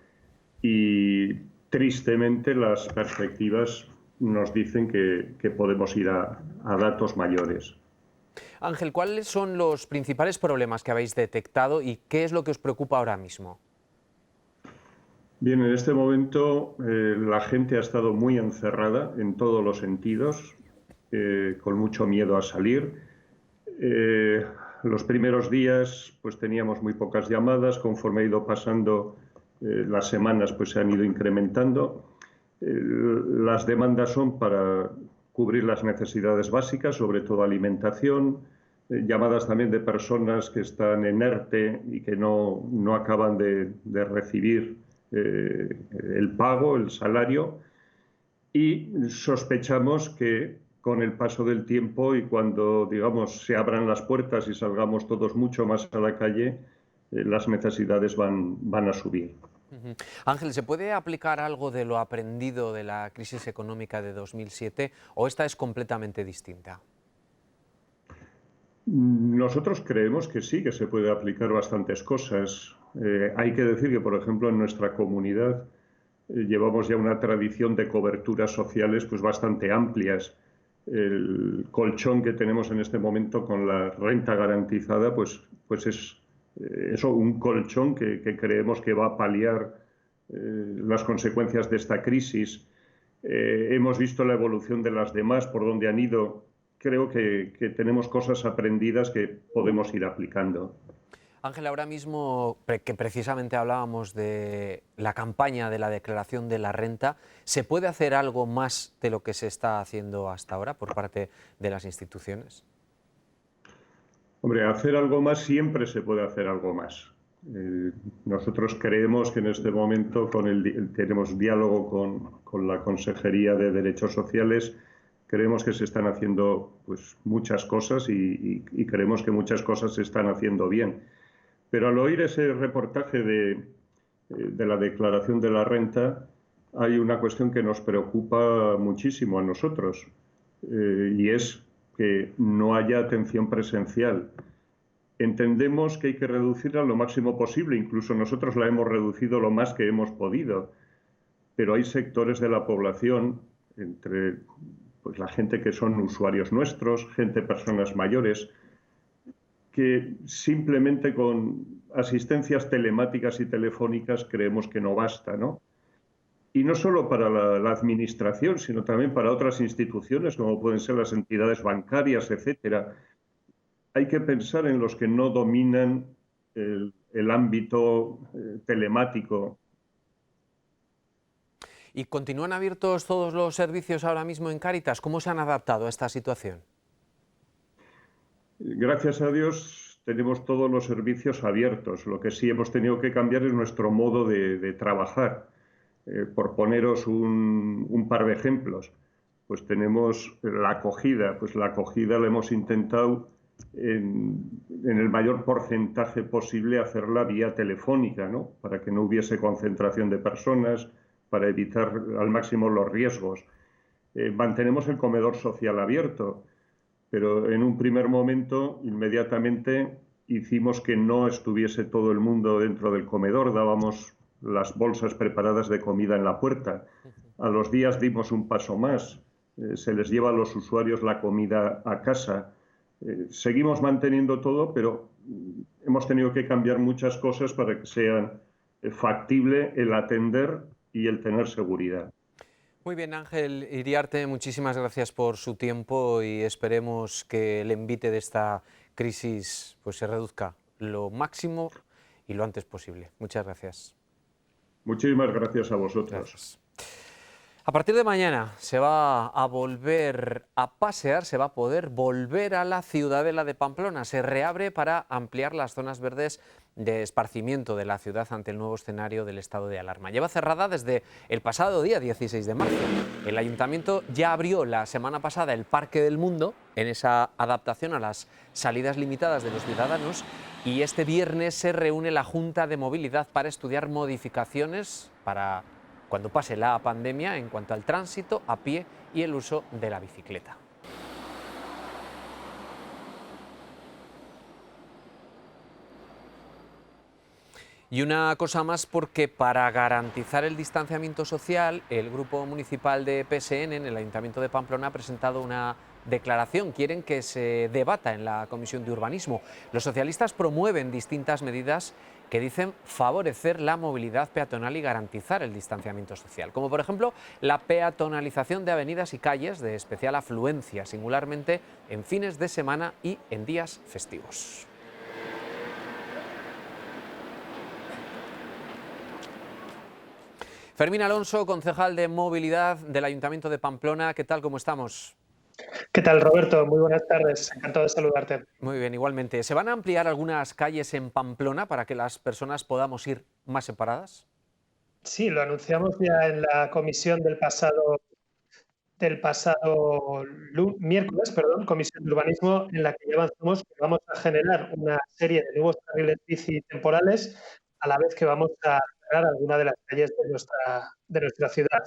Y tristemente las perspectivas nos dicen que podemos ir a datos mayores. Ángel, ¿cuáles son los principales problemas que habéis detectado y qué es lo que os preocupa ahora mismo? Bien, en este momento la gente ha estado muy encerrada en todos los sentidos, con mucho miedo a salir. Los primeros días pues teníamos muy pocas llamadas, conforme ha ido pasando las semanas pues se han ido incrementando. Las demandas son para cubrir las necesidades básicas, sobre todo alimentación, llamadas también de personas que están en ERTE y que no acaban de recibir el pago, el salario, y sospechamos que con el paso del tiempo y cuando, digamos, se abran las puertas y salgamos todos mucho más a la calle, las necesidades van a subir. Ángel, ¿se puede aplicar algo de lo aprendido de la crisis económica de 2007 o esta es completamente distinta? Nosotros creemos que sí, que se puede aplicar bastantes cosas. Hay que decir que, por ejemplo, en nuestra comunidad llevamos ya una tradición de coberturas sociales pues bastante amplias. El colchón que tenemos en este momento con la renta garantizada pues es eso, un colchón que creemos que va a paliar las consecuencias de esta crisis. Hemos visto la evolución de las demás, por donde han ido. Creo que tenemos cosas aprendidas que podemos ir aplicando. Ángel, ahora mismo que precisamente hablábamos de la campaña de la declaración de la renta, ¿se puede hacer algo más de lo que se está haciendo hasta ahora por parte de las instituciones? Hombre, hacer algo más siempre se puede hacer algo más. Nosotros creemos que en este momento tenemos diálogo con la Consejería de Derechos Sociales. Creemos que se están haciendo pues, muchas cosas y creemos que muchas cosas se están haciendo bien. Pero al oír ese reportaje de la declaración de la renta, hay una cuestión que nos preocupa muchísimo a nosotros y es que no haya atención presencial. Entendemos que hay que reducirla lo máximo posible, incluso nosotros la hemos reducido lo más que hemos podido, pero hay sectores de la población, entre pues, la gente que son usuarios nuestros, personas mayores, que simplemente con asistencias telemáticas y telefónicas creemos que no basta, ¿no? Y no solo para la administración, sino también para otras instituciones, como pueden ser las entidades bancarias, etcétera. Hay que pensar en los que no dominan el ámbito telemático. ¿Y continúan abiertos todos los servicios ahora mismo en Cáritas? ¿Cómo se han adaptado a esta situación? Gracias a Dios tenemos todos los servicios abiertos. Lo que sí hemos tenido que cambiar es nuestro modo de trabajar. Por poneros un par de ejemplos, pues tenemos la acogida. Pues la acogida la hemos intentado en el mayor porcentaje posible hacerla vía telefónica, ¿no? Para que no hubiese concentración de personas, para evitar al máximo los riesgos. Mantenemos el comedor social abierto, pero en un primer momento inmediatamente hicimos que no estuviese todo el mundo dentro del comedor, dábamos las bolsas preparadas de comida en la puerta. A los días dimos un paso más, se les lleva a los usuarios la comida a casa. Seguimos manteniendo todo, pero hemos tenido que cambiar muchas cosas para que sea factible el atender y el tener seguridad. Muy bien, Ángel Iriarte, muchísimas gracias por su tiempo y esperemos que el envite de esta crisis pues, se reduzca lo máximo y lo antes posible. Muchas gracias. Muchísimas gracias a vosotros. Gracias. A partir de mañana se va a volver a pasear, se va a poder volver a la Ciudadela de Pamplona. Se reabre para ampliar las zonas verdes de esparcimiento de la ciudad ante el nuevo escenario del estado de alarma. Lleva cerrada desde el pasado día 16 de marzo. El Ayuntamiento ya abrió la semana pasada el Parque del Mundo en esa adaptación a las salidas limitadas de los ciudadanos y este viernes se reúne la Junta de Movilidad para estudiar modificaciones para cuando pase la pandemia en cuanto al tránsito a pie y el uso de la bicicleta. Y una cosa más, porque para garantizar el distanciamiento social, el Grupo Municipal de PSN en el Ayuntamiento de Pamplona ha presentado una declaración. Quieren que se debata en la Comisión de Urbanismo. Los socialistas promueven distintas medidas que dicen favorecer la movilidad peatonal y garantizar el distanciamiento social, como por ejemplo la peatonalización de avenidas y calles de especial afluencia, singularmente en fines de semana y en días festivos. Fermín Alonso, concejal de Movilidad del Ayuntamiento de Pamplona, ¿qué tal? ¿Cómo estamos? ¿Qué tal, Roberto? Muy buenas tardes, encantado de saludarte. Muy bien, igualmente. ¿Se van a ampliar algunas calles en Pamplona para que las personas podamos ir más separadas? Sí, lo anunciamos ya en la comisión del pasado miércoles, Comisión de Urbanismo, en la que ya avanzamos que vamos a generar una serie de nuevos carriles bici temporales, a la vez que vamos a cerrar alguna de las calles de nuestra ciudad.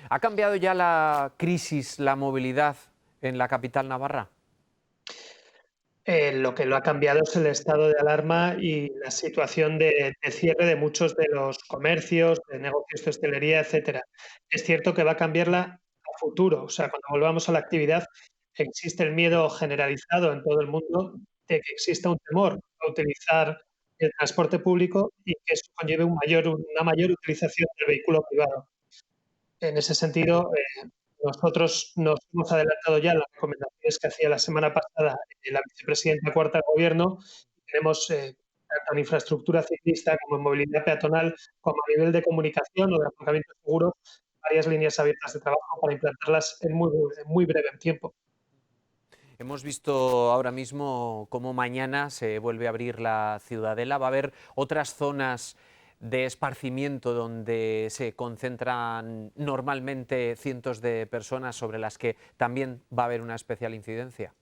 ¿Ha cambiado ya la crisis, la movilidad en la capital navarra? Lo que lo ha cambiado es el estado de alarma y la situación de cierre de muchos de los comercios, de negocios de hostelería, etcétera. Es cierto que va a cambiarla a futuro, o sea, cuando volvamos a la actividad existe el miedo generalizado en todo el mundo de que exista un temor a utilizar el transporte público y que eso conlleve una mayor utilización del vehículo privado. En ese sentido, nosotros nos hemos adelantado ya a las recomendaciones que hacía la semana pasada la vicepresidenta cuarta del Gobierno. Tenemos tanto en infraestructura ciclista como en movilidad peatonal, como a nivel de comunicación o de aparcamientos seguros, varias líneas abiertas de trabajo para implantarlas en muy breve tiempo. Hemos visto ahora mismo cómo mañana se vuelve a abrir la Ciudadela. Va a haber otras zonas de esparcimiento donde se concentran normalmente cientos de personas sobre las que también va a haber una especial incidencia.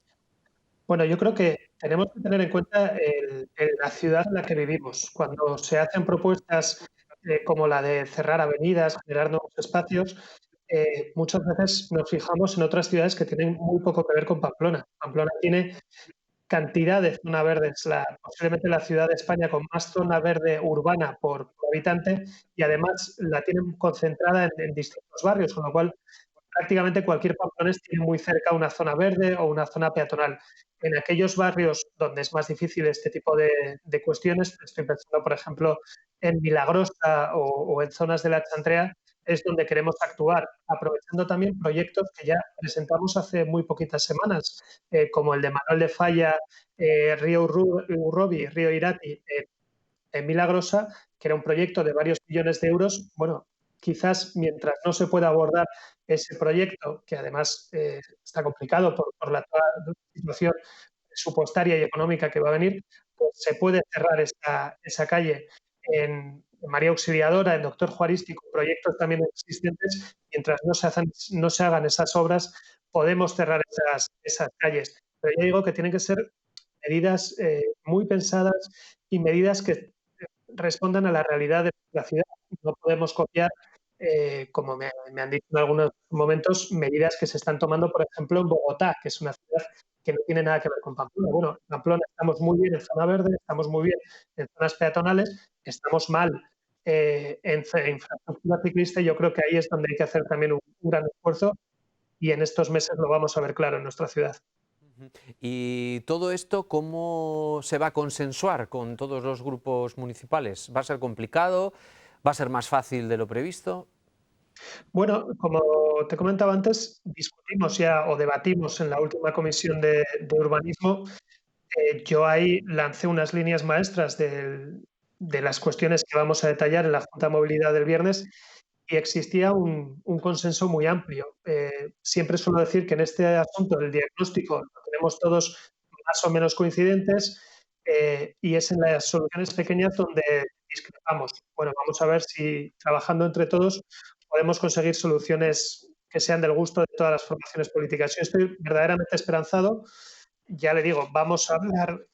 Bueno, yo creo que tenemos que tener en cuenta la ciudad en la que vivimos. Cuando se hacen propuestas como la de cerrar avenidas, generar nuevos espacios, muchas veces nos fijamos en otras ciudades que tienen muy poco que ver con Pamplona. Pamplona tiene cantidad de zonas verdes, posiblemente la ciudad de España con más zona verde urbana por habitante, y además la tienen concentrada en distintos barrios, con lo cual prácticamente cualquier pamplonés tiene muy cerca una zona verde o una zona peatonal. En aquellos barrios donde es más difícil este tipo de cuestiones, estoy pensando, por ejemplo, en Milagrosa o en zonas de la Chantrea, es donde queremos actuar, aprovechando también proyectos que ya presentamos hace muy poquitas semanas, como el de Manuel de Falla, Río Urrobi, Río Irati, en Milagrosa, que era un proyecto de varios millones de euros. Bueno, quizás mientras no se pueda abordar ese proyecto, que además está complicado por la situación presupuestaria y económica que va a venir, pues se puede cerrar esa calle en María Auxiliadora, en Doctor Juarístico, proyectos también existentes. Mientras no se hagan esas obras, podemos cerrar esas calles. Pero ya digo que tienen que ser medidas muy pensadas y medidas que respondan a la realidad de la ciudad. No podemos copiar, como me han dicho en algunos momentos, medidas que se están tomando, por ejemplo, en Bogotá, que es una ciudad que no tiene nada que ver con Pamplona. Bueno, en Pamplona estamos muy bien en zona verde, estamos muy bien en zonas peatonales, estamos mal en infraestructura ciclista, y yo creo que ahí es donde hay que hacer también un gran esfuerzo, y en estos meses lo vamos a ver claro en nuestra ciudad. ¿Y todo esto cómo se va a consensuar con todos los grupos municipales? ¿Va a ser complicado? ¿Va a ser más fácil de lo previsto? Bueno, como te comentaba antes, discutimos ya o debatimos en la última comisión de urbanismo. Yo ahí lancé unas líneas maestras de las cuestiones que vamos a detallar en la Junta de Movilidad del viernes, y existía un consenso muy amplio. Siempre suelo decir que en este asunto el diagnóstico lo tenemos todos más o menos coincidentes, y es en las soluciones pequeñas donde discrepamos. Bueno, vamos a ver si trabajando entre todos podemos conseguir soluciones que sean del gusto de todas las formaciones políticas. Yo estoy verdaderamente esperanzado. Ya le digo, vamos a hablar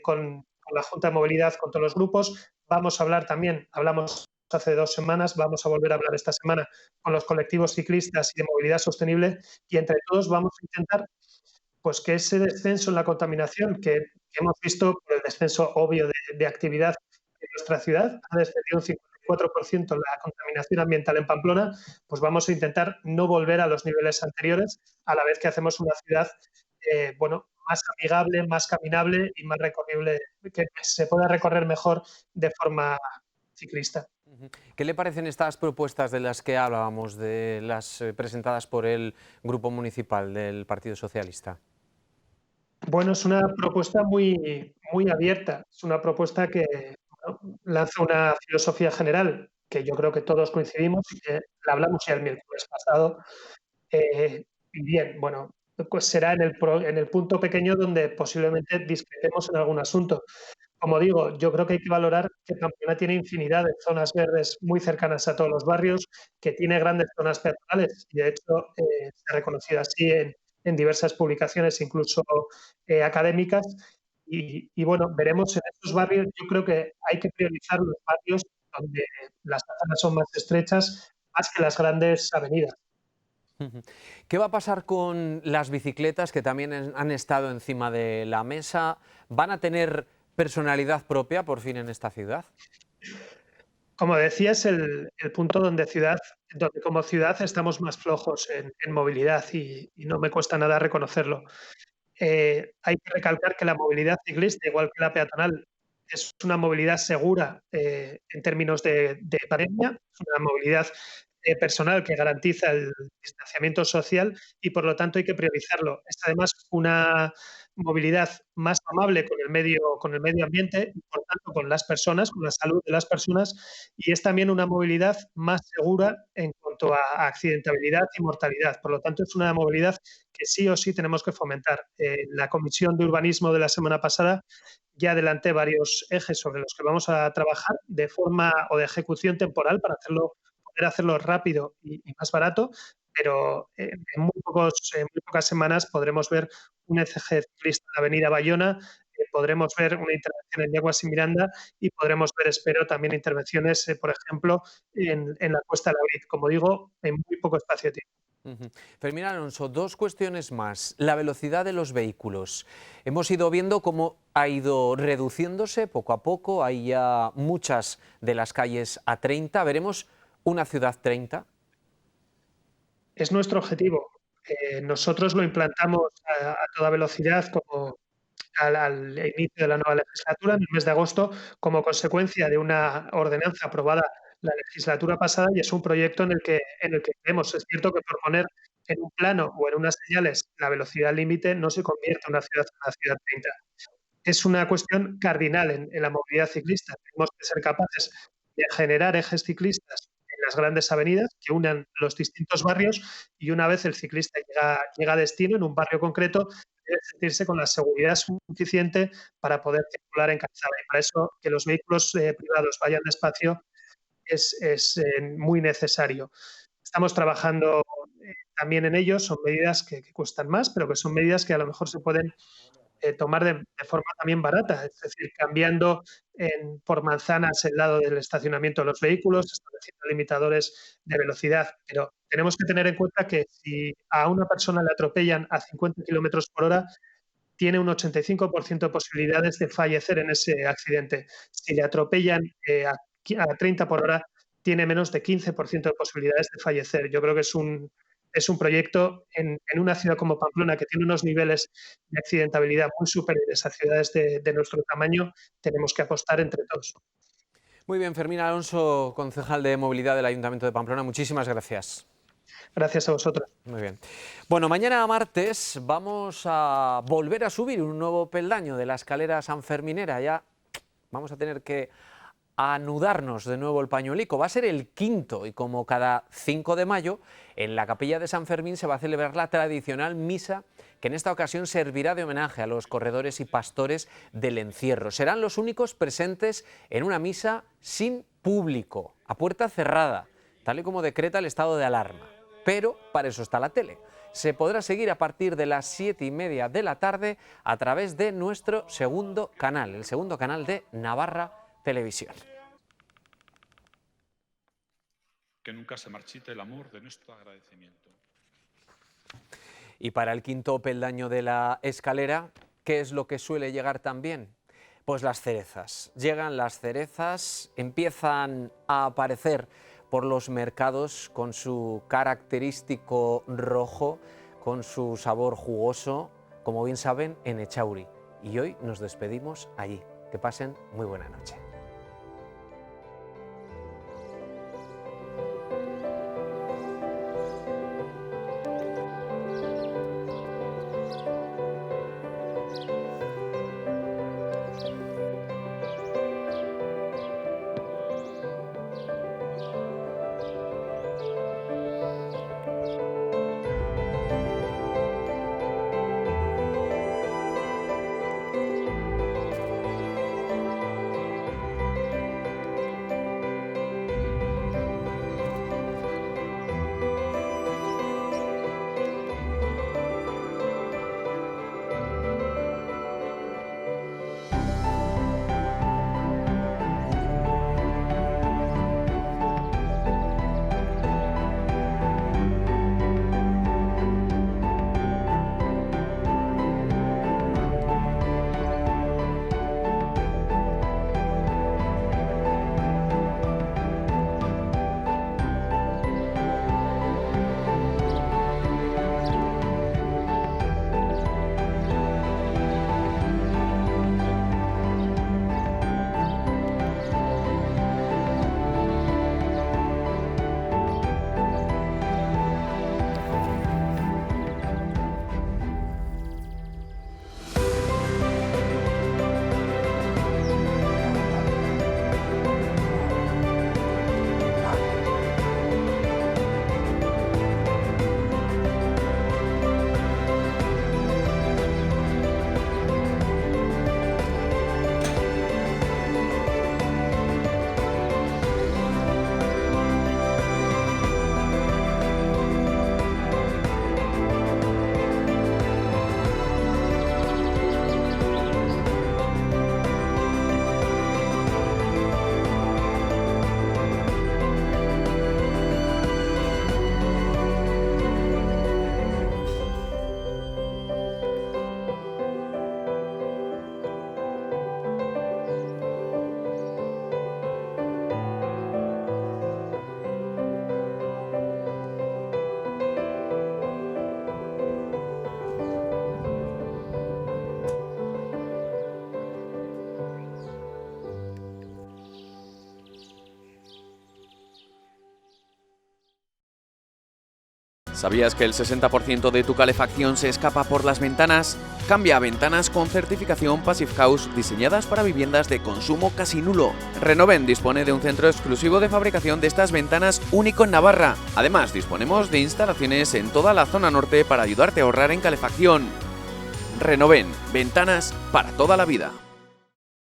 con la Junta de Movilidad, con todos los grupos. Vamos a hablar también, hablamos hace 2 semanas, vamos a volver a hablar esta semana con los colectivos ciclistas y de movilidad sostenible, y entre todos vamos a intentar pues que ese descenso en la contaminación que hemos visto por el descenso obvio de actividad en nuestra ciudad, ha descendido un 54% la contaminación ambiental en Pamplona, pues vamos a intentar no volver a los niveles anteriores, a la vez que hacemos una ciudad más amigable, más caminable y más recorrible, que se pueda recorrer mejor de forma ciclista. ¿Qué le parecen estas propuestas de las que hablábamos, de las presentadas por el Grupo Municipal del Partido Socialista? Bueno, es una propuesta muy, muy abierta, es una propuesta que lanza una filosofía general que yo creo que todos coincidimos y que la hablamos ya el miércoles pasado. Y bien, bueno, pues será en el punto pequeño donde posiblemente discrepemos en algún asunto. Como digo, yo creo que hay que valorar que Pamplona tiene infinidad de zonas verdes muy cercanas a todos los barrios, que tiene grandes zonas peatonales, y de hecho se ha reconocido así en diversas publicaciones, incluso académicas. Y bueno, veremos en estos barrios. Yo creo que hay que priorizar los barrios donde las zonas son más estrechas, más que las grandes avenidas. ¿Qué va a pasar con las bicicletas, que también han estado encima de la mesa? ¿Van a tener personalidad propia por fin en esta ciudad? Como decía, es el punto donde como ciudad estamos más flojos en movilidad, y no me cuesta nada reconocerlo. Hay que recalcar que la movilidad ciclista, igual que la peatonal, es una movilidad segura en términos de pandemia, es una movilidad personal que garantiza el distanciamiento social y, por lo tanto, hay que priorizarlo. Es además una movilidad más amable con el medio ambiente y, por tanto, con las personas, con la salud de las personas, y es también una movilidad más segura en cuanto a accidentabilidad y mortalidad. Por lo tanto, es una movilidad que sí o sí tenemos que fomentar. La Comisión de Urbanismo de la semana pasada ya adelanté varios ejes sobre los que vamos a trabajar de forma o de ejecución temporal para poder hacerlo rápido y más barato, pero en muy pocas semanas podremos ver un eje ciclista en la avenida Bayona, podremos ver una intervención en Yeguas y Miranda y podremos ver, espero, también intervenciones, por ejemplo, en la Cuesta de la Brit, como digo, en muy poco espacio de tiempo. Fermín Alonso, dos cuestiones más. La velocidad de los vehículos. Hemos ido viendo cómo ha ido reduciéndose poco a poco. Hay ya muchas de las calles a 30. ¿Veremos una ciudad 30? Es nuestro objetivo. Nosotros lo implantamos a toda velocidad como al inicio de la nueva legislatura, en el mes de agosto, como consecuencia de una ordenanza aprobada la legislatura pasada, y es un proyecto en el que creemos. Es cierto que por poner en un plano o en unas señales la velocidad límite no se convierte en una ciudad 30. Es una cuestión cardinal en la movilidad ciclista. Tenemos que ser capaces de generar ejes ciclistas en las grandes avenidas que unan los distintos barrios, y una vez el ciclista llega a destino en un barrio concreto, debe sentirse con la seguridad suficiente para poder circular en calzada. Y para eso, que los vehículos privados vayan despacio es muy necesario. Estamos trabajando también en ello. Son medidas que cuestan más, pero que son medidas que a lo mejor se pueden tomar de forma también barata, es decir, cambiando por manzanas el lado del estacionamiento de los vehículos, estableciendo limitadores de velocidad. Pero tenemos que tener en cuenta que si a una persona le atropellan a 50 kilómetros por hora, tiene un 85% de posibilidades de fallecer en ese accidente. Si le atropellan a 30 por hora, tiene menos de 15% de posibilidades de fallecer. Yo creo que es un proyecto en una ciudad como Pamplona, que tiene unos niveles de accidentabilidad muy superiores a ciudades de nuestro tamaño. Tenemos que apostar entre todos. Muy bien, Fermín Alonso, concejal de Movilidad del Ayuntamiento de Pamplona, muchísimas gracias. Gracias a vosotros. Muy bien. Bueno, mañana martes vamos a volver a subir un nuevo peldaño de la escalera sanferminera. Ya vamos a tener que anudarnos de nuevo el pañuelico. Va a ser el quinto, y como cada 5 de mayo, en la capilla de San Fermín se va a celebrar la tradicional misa, que en esta ocasión servirá de homenaje a los corredores y pastores del encierro. Serán los únicos presentes en una misa sin público, a puerta cerrada, tal y como decreta el estado de alarma. Pero para eso está la tele. Se podrá seguir a partir de las 7:30 de la tarde a través de nuestro segundo canal, el segundo canal de Navarra Televisión. Que nunca se marchite el amor de nuestro agradecimiento. Y para el quinto peldaño de la escalera, ¿qué es lo que suele llegar también? Pues las cerezas. Llegan las cerezas, empiezan a aparecer por los mercados con su característico rojo, con su sabor jugoso, como bien saben, en Echauri. Y hoy nos despedimos allí. Que pasen muy buena noche. ¿Sabías que el 60% de tu calefacción se escapa por las ventanas? Cambia a ventanas con certificación Passive House diseñadas para viviendas de consumo casi nulo. Renoven dispone de un centro exclusivo de fabricación de estas ventanas único en Navarra. Además, disponemos de instalaciones en toda la zona norte para ayudarte a ahorrar en calefacción. Renoven, ventanas para toda la vida.